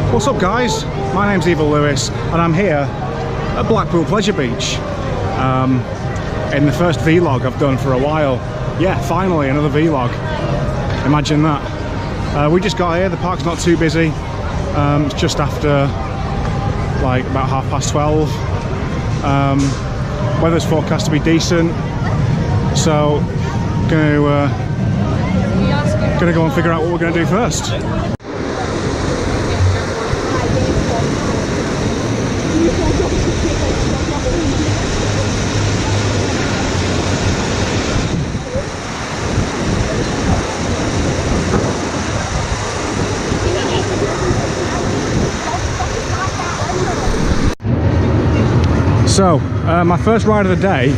What's up guys, my name's Evil Lewis and I'm here at Blackpool Pleasure Beach in the first vlog I've done for a while. Yeah, finally another vlog, imagine that. We just got here, the park's not too busy, it's just after like about 12:30. Weather's forecast to be decent, so gonna go and figure out what we're gonna do first. So, my first ride of the day,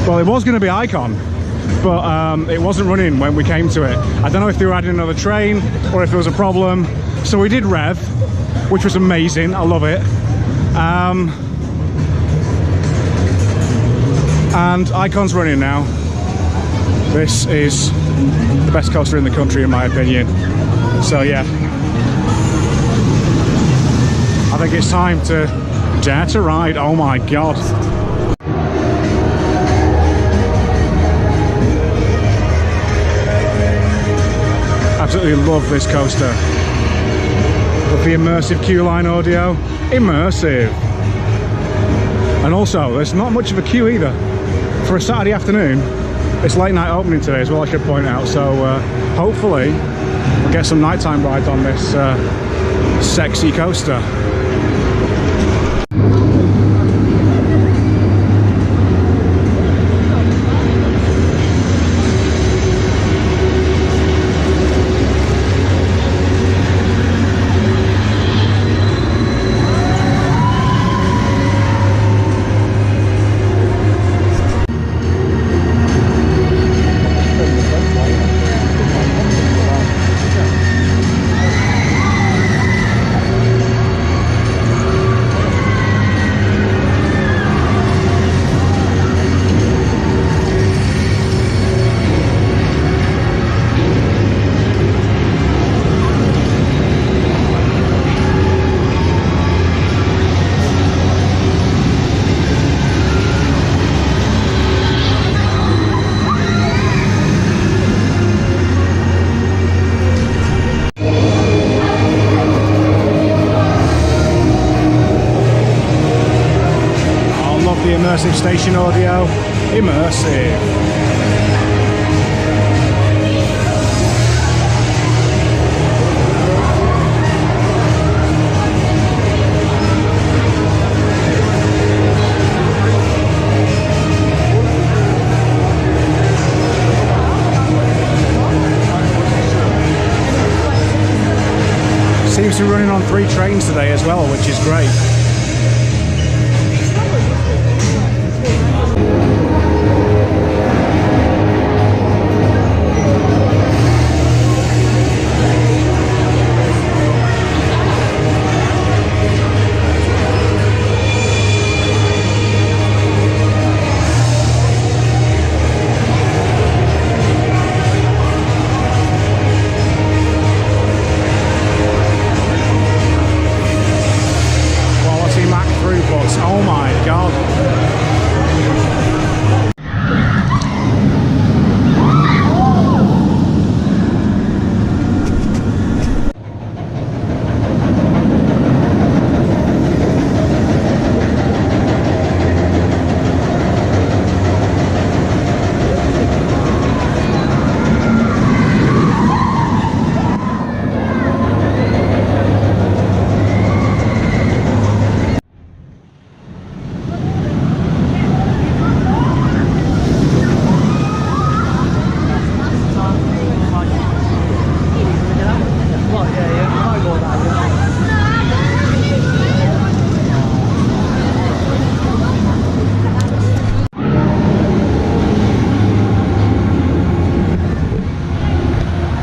well, it was going to be Icon, but it wasn't running when we came to it. I don't know if they were adding another train or if there was a problem. So we did Rev, which was amazing. I love it. And Icon's running now. This is the best coaster in the country, in my opinion. So yeah, I think it's time to dare to ride. Oh my god. Absolutely love this coaster. With the immersive queue-line audio. Immersive. And also, there's not much of a queue either. For a Saturday afternoon, it's late night opening today as well, I should point out. So hopefully, we'll get some nighttime rides on this sexy coaster. Immersive station audio, immersive. Seems to be running on 3 trains today as well, which is great.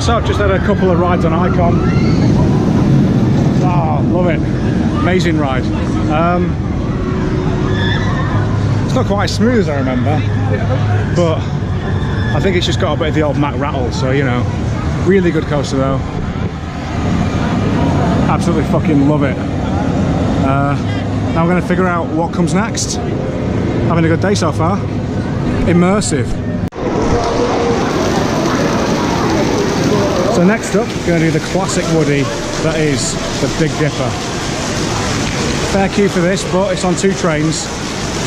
So I've just had a couple of rides on Icon. Oh, love it. Amazing ride. It's not quite as smooth as I remember, but I think it's just got a bit of the old Mac rattle, so you know, really good coaster though. Absolutely fucking love it. Now I'm going to figure out what comes next. Having a good day so far. Immersive. So next up, we're going to do the classic Woody, that is the Big Dipper. Fair queue for this, but it's on 2 trains,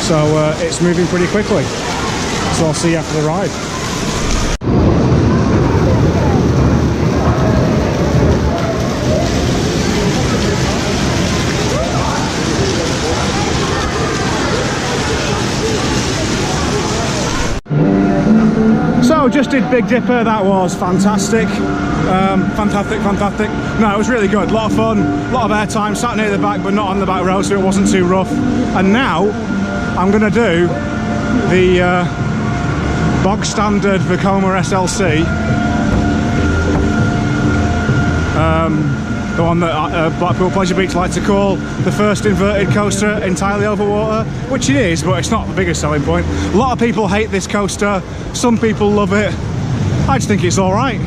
so it's moving pretty quickly. So I'll see you after the ride. So just did Big Dipper, that was fantastic. Fantastic. No, it was really good, a lot of fun, a lot of airtime, sat near the back but not on the back row so it wasn't too rough. And now I'm going to do the bog standard Vekoma SLC. The one that Blackpool Pleasure Beach like to call the first inverted coaster entirely over water, which it is, but it's not the biggest selling point. A lot of people hate this coaster, some people love it. I just think it's alright.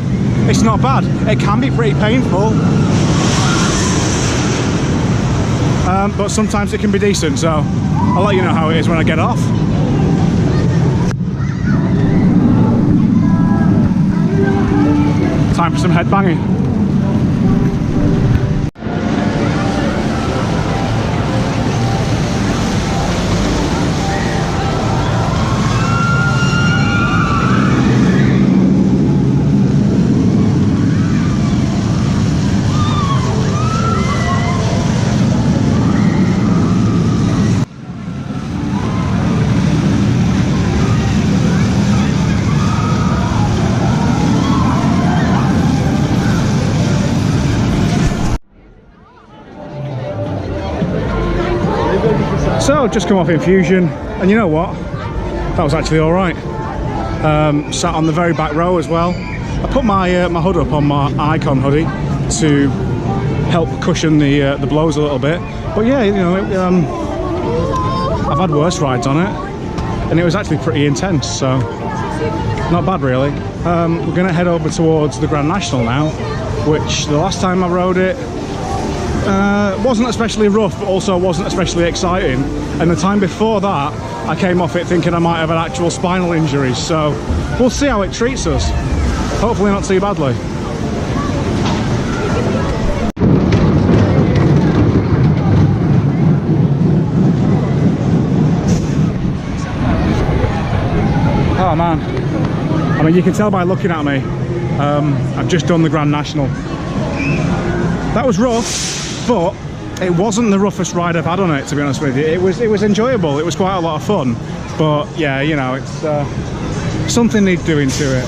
It's not bad. It can be pretty painful, but sometimes it can be decent, so I'll let you know how it is when I get off. Time for some headbanging. So just come off Infusion, and you know what? That was actually all right. Sat on the very back row as well. I put my my hood up on my Icon hoodie to help cushion the blows a little bit. But yeah, you know, I've had worse rides on it, and it was actually pretty intense. So not bad really. We're going to head over towards the Grand National now, which the last time I rode it wasn't especially rough, but also wasn't especially exciting. And the time before that, I came off it thinking I might have an actual spinal injury. So we'll see how it treats us. Hopefully not too badly. Oh man, I mean, you can tell by looking at me, I've just done the Grand National. That was rough, but it wasn't the roughest ride I've had on it, to be honest with you. It was enjoyable, it was quite a lot of fun, but yeah, you know, it's something needs doing to it.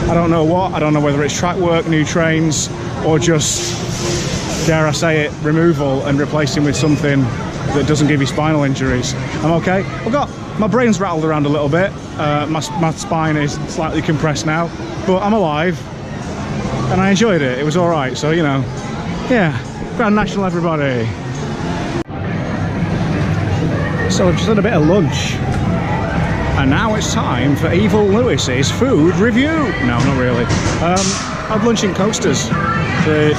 I don't know what, I don't know whether it's track work, new trains, or just, dare I say it, removal and replacing with something that doesn't give you spinal injuries. I'm okay. My brain's rattled around a little bit, my spine is slightly compressed now, but I'm alive, and I enjoyed it. It was all right, so you know, yeah, Grand National everybody. So I've just had a bit of lunch, and now it's time for Evil Lewis's food review. No, not really. I had lunch in Coasters, the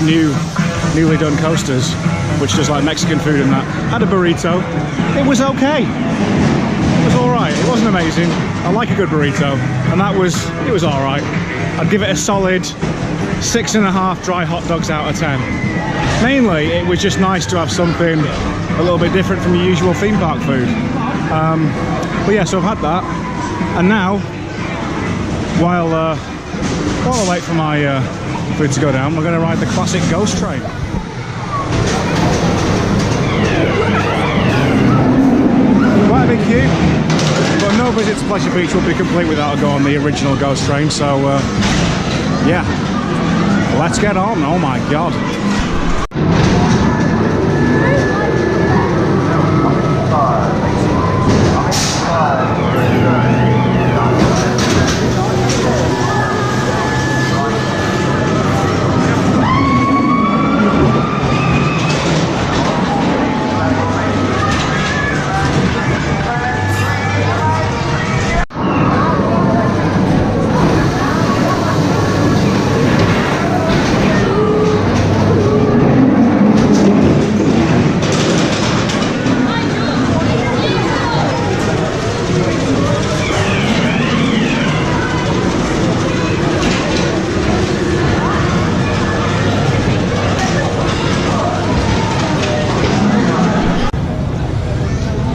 newly done Coasters, which does like Mexican food and that. Had a burrito. It was okay. It was all right. It wasn't amazing. I like a good burrito, and it was all right. I'd give it a solid 6.5 dry hot dogs out of 10. Mainly, it was just nice to have something a little bit different from your usual theme park food. But yeah, so I've had that, and now, while I wait for my food to go down, we're going to ride the classic Ghost Train. Quite a big queue, but no visit to Pleasure Beach will be complete without a go on the original Ghost Train, so yeah, let's get on. Oh my god.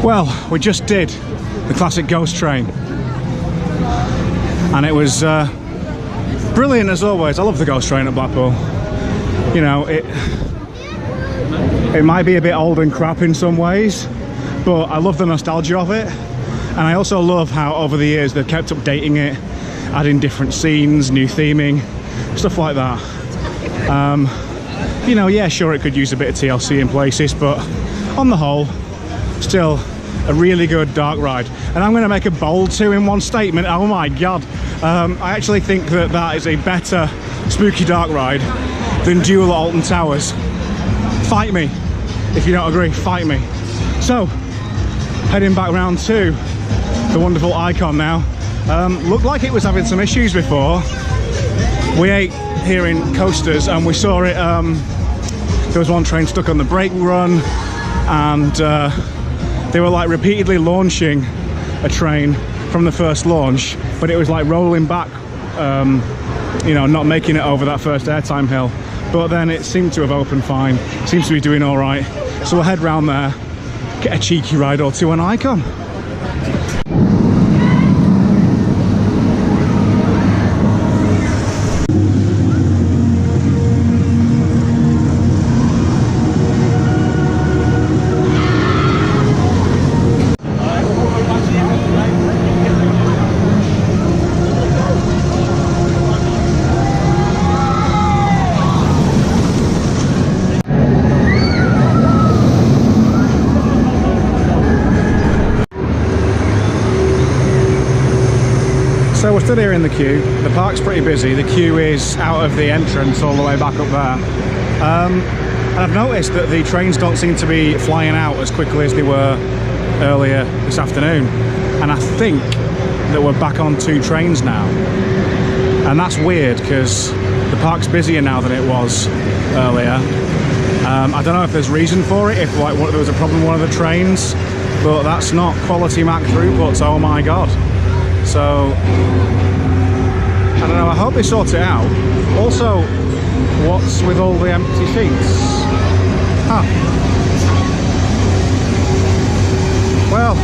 Well, we just did the classic ghost train, and it was brilliant as always. I love the ghost train at Blackpool. You know, it might be a bit old and crap in some ways, but I love the nostalgia of it, and I also love how over the years they've kept updating it, adding different scenes, new theming, stuff like that. You know, yeah, sure, it could use a bit of TLC in places, but on the whole, still a really good dark ride. And I'm going to make a bold two-in-one statement. Oh my god, I actually think that that is a better spooky dark ride than Duel at Alton Towers. Fight me if you don't agree, fight me. So heading back round to the wonderful Icon now. Looked like it was having some issues before. We ate here in Coasters and we saw it, there was one train stuck on the brake run, and they were like repeatedly launching a train from the first launch, but it was like rolling back, you know, not making it over that first airtime hill. But then it seemed to have opened fine, seems to be doing all right. So we'll head round there, get a cheeky ride or two on Icon. So we're still here in the queue. The park's pretty busy. The queue is out of the entrance all the way back up there. And I've noticed that the trains don't seem to be flying out as quickly as they were earlier this afternoon. And I think that we're back on 2 trains now. And that's weird because the park's busier now than it was earlier. I don't know if there's reason for it, if like there was a problem with one of the trains, but that's not quality Mac throughputs, oh my god. So, I don't know, I hope they sort it out. Also, what's with all the empty seats? Huh. Well,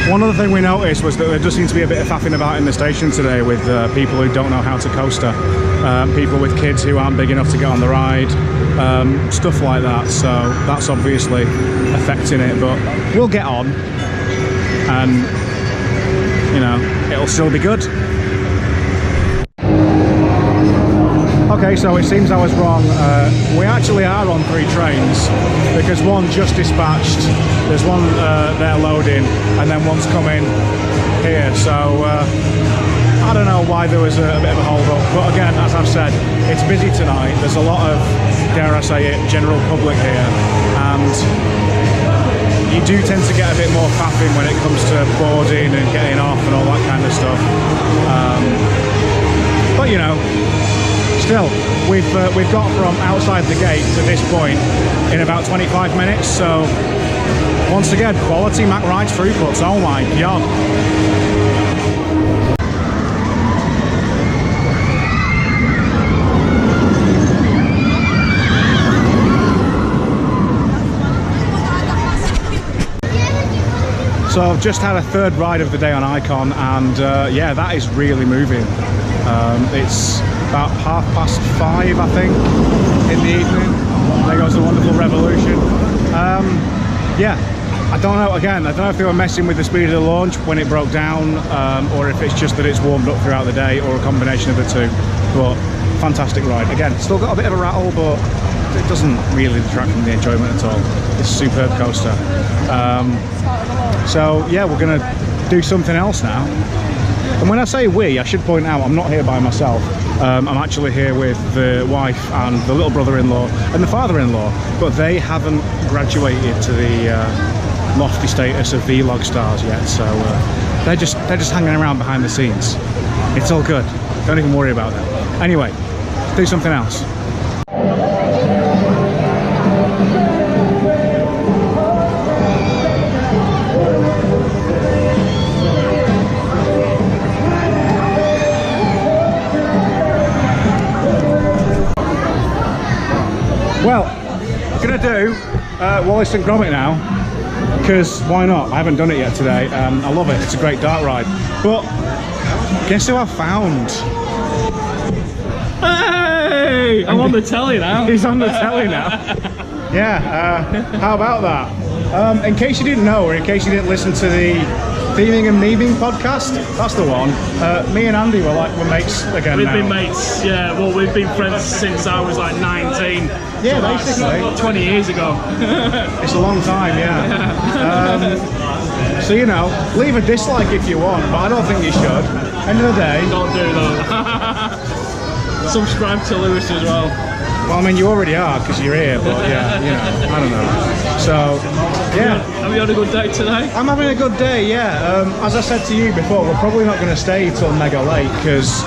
one other thing we noticed was that there does seem to be a bit of faffing about in the station today with people who don't know how to coaster. People with kids who aren't big enough to get on the ride, stuff like that. So that's obviously affecting it, but we'll get on. And, you know, it'll still be good. Okay, so it seems I was wrong. We actually are on 3 trains because one just dispatched, there's one there loading, and then one's coming here. So I don't know why there was a bit of a hold up, but again, as I've said, it's busy tonight. There's a lot of, dare I say it, general public here, and you do tend to get a bit more faffing when it comes to boarding and getting off and all that kind of stuff. But you know, still, we've got from outside the gate to this point in about 25 minutes. So once again, quality Mac rides throughputs. Oh my god. So I've just had a 3rd ride of the day on Icon, and yeah, that is really moving. It's about 5:30, I think, in the evening. There goes the wonderful Revolution. Yeah, I don't know, again, I don't know if they were messing with the speed of the launch when it broke down, or if it's just that it's warmed up throughout the day, or a combination of the two. But fantastic ride. Again, still got a bit of a rattle, but it doesn't really detract from the enjoyment at all. It's a superb coaster. So yeah, we're gonna do something else now. And when I say we, I should point out I'm not here by myself. I'm actually here with the wife and the little brother-in-law and the father-in-law, but they haven't graduated to the lofty status of vlog stars yet. So they're just hanging around behind the scenes. It's all good. Don't even worry about them. Anyway, let's do something else. Well, I'm gonna do Wallace and Gromit now, because why not? I haven't done it yet today. I love it. It's a great dark ride. But guess who I found? Hey! I'm on the telly now. He's on the telly now. Yeah, how about that? In case you didn't know, or in case you didn't listen to the Theming and Memeing podcast, that's the one. Me and Andy we're mates again. We've now. been mates, yeah. Well, we've been friends since I was like 19. Yeah, so basically. 20 years ago. It's a long time, yeah. So, you know, leave a dislike if you want, but I don't think you should. End of the day. Don't do that. Subscribe to Lewis as well. Well, I mean, you already are because you're here, but yeah, you know, I don't know. So, yeah. Have you had a good day today? I'm having a good day, yeah. As I said to you before, we're probably not going to stay till mega late because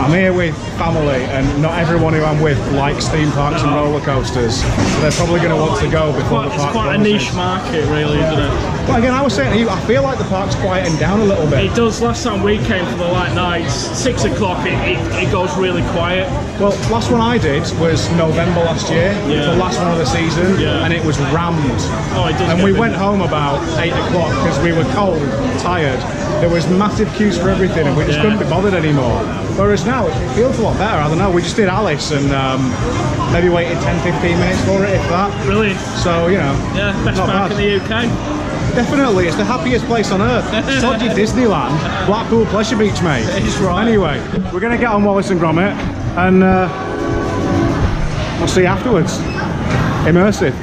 I'm here with family and not everyone who I'm with likes theme parks and roller coasters. So they're probably going to want to go before the park It's quite a niche market, really, isn't it? Well, again, I was saying to you, I feel like the park's quieting down a little bit. It does. Last time we came for the light nights, 6 o'clock, it goes really quiet. Well, last one I did was November last year, the last one of the season, and it was rammed. Oh, it does. And we went home about 8 o'clock because we were cold, tired. There was massive queues for everything and we just couldn't be bothered anymore. Whereas now it feels a lot better. I don't know, we just did Alice and maybe waited 10-15 minutes for it, if that. Brilliant. So, you know, yeah, best park in the UK. Definitely, it's the happiest place on earth. Sodgy Disneyland, Blackpool Pleasure Beach, mate. It's right. Anyway, we're going to get on Wallace and Gromit and we'll see you afterwards. Immersive.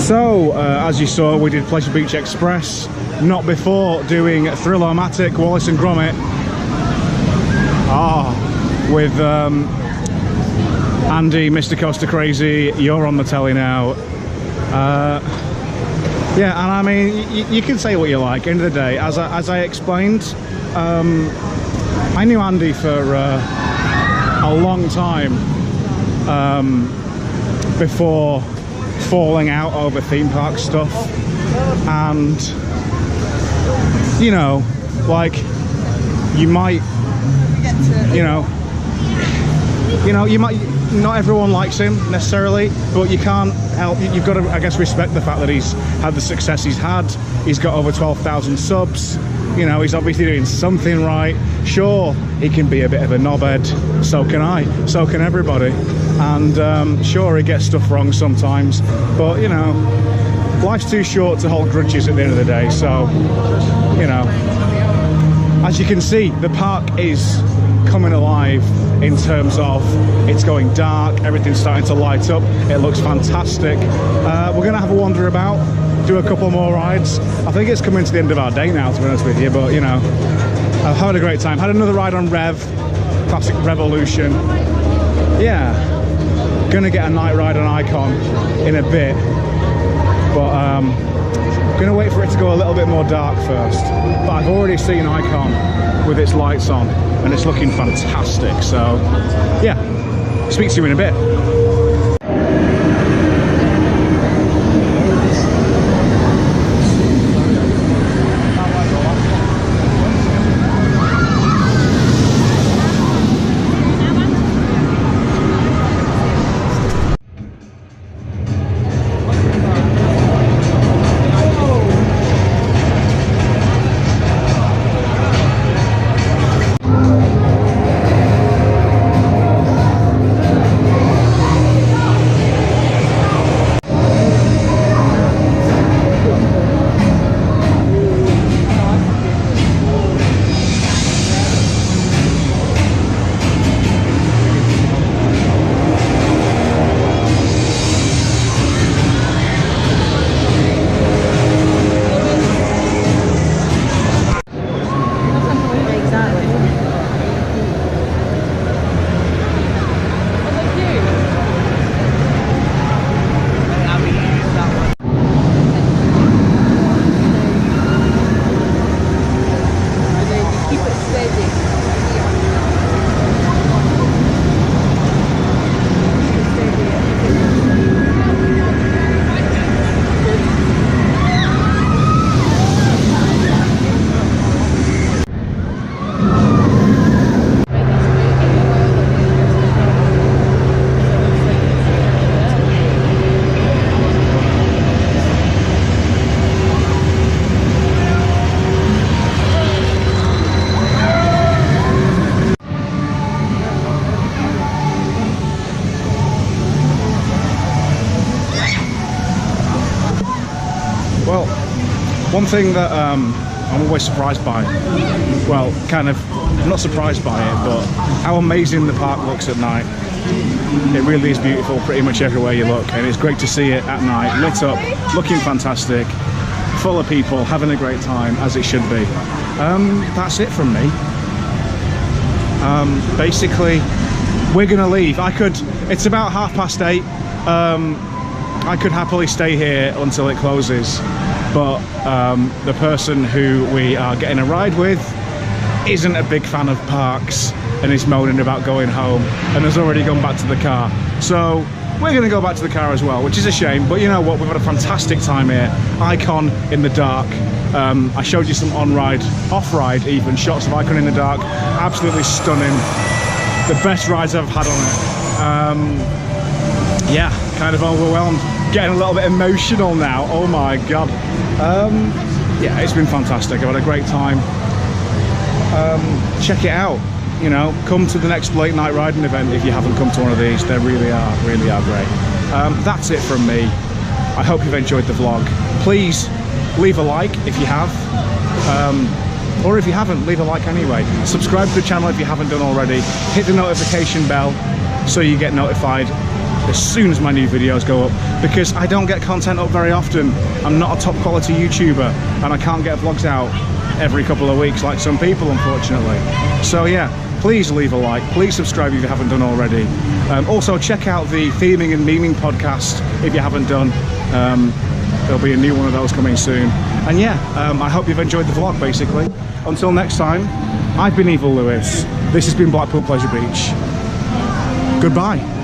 So, as you saw, we did Pleasure Beach Express, not before doing Thrill-O-Matic, Wallace and Gromit. With Andy, Mr. Coaster Crazy, you're on the telly now. Yeah, and I mean, you can say what you like. End of the day, as I explained, I knew Andy for a long time before falling out over theme park stuff, and you know, like, you might, you might, not everyone likes him necessarily, but you can't help, you've got to, I guess, respect the fact that he's had the success he's had. He's got over 12,000 subs, you know, he's obviously doing something right. Sure, he can be a bit of a knobhead, so can I, so can everybody, and sure, he gets stuff wrong sometimes, but you know, life's too short to hold grudges at the end of the day. So, you know, as you can see, the park is coming alive in terms of it's going dark, everything's starting to light up, it looks fantastic. We're gonna have a wander about, do a couple more rides. I think it's coming to the end of our day now, to be honest with you, but you know, I've had a great time. Had another ride on Rev, classic Revolution. Yeah, gonna get a night ride on Icon in a bit, but gonna wait for it to go a little bit more dark first. But I've already seen Icon with its lights on and it's looking fantastic, so yeah, speak to you in a bit. Well, one thing that I'm always surprised by, well, kind of, I'm not surprised by it, but how amazing the park looks at night. It really is beautiful pretty much everywhere you look, and it's great to see it at night, lit up, looking fantastic, full of people, having a great time, as it should be. That's it from me. Basically, we're gonna leave. It's about 8:30. I could happily stay here until it closes, but the person who we are getting a ride with isn't a big fan of parks and is moaning about going home and has already gone back to the car. So we're going to go back to the car as well, which is a shame, but you know what, we've had a fantastic time here. Icon in the dark. I showed you some on-ride, off-ride even, shots of Icon in the dark. Absolutely stunning. The best rides I've had on it. Yeah, kind of overwhelmed. Getting a little bit emotional now, oh my god. Yeah, it's been fantastic, I've had a great time. Check it out, you know, come to the next late night riding event if you haven't come to one of these. They really are great. That's it from me. I hope you've enjoyed the vlog. Please leave a like if you have, or if you haven't, leave a like anyway. Subscribe to the channel if you haven't done already. Hit the notification bell so you get notified as soon as my new videos go up, because I don't get content up very often. I'm not a top quality YouTuber, and I can't get vlogs out every couple of weeks like some people, unfortunately. So yeah, please leave a like, please subscribe if you haven't done already. Also check out the Theming and Memeing podcast if you haven't done. There'll be a new one of those coming soon. And yeah, I hope you've enjoyed the vlog, basically. Until next time, I've been Evil Lewis. This has been Blackpool Pleasure Beach. Goodbye.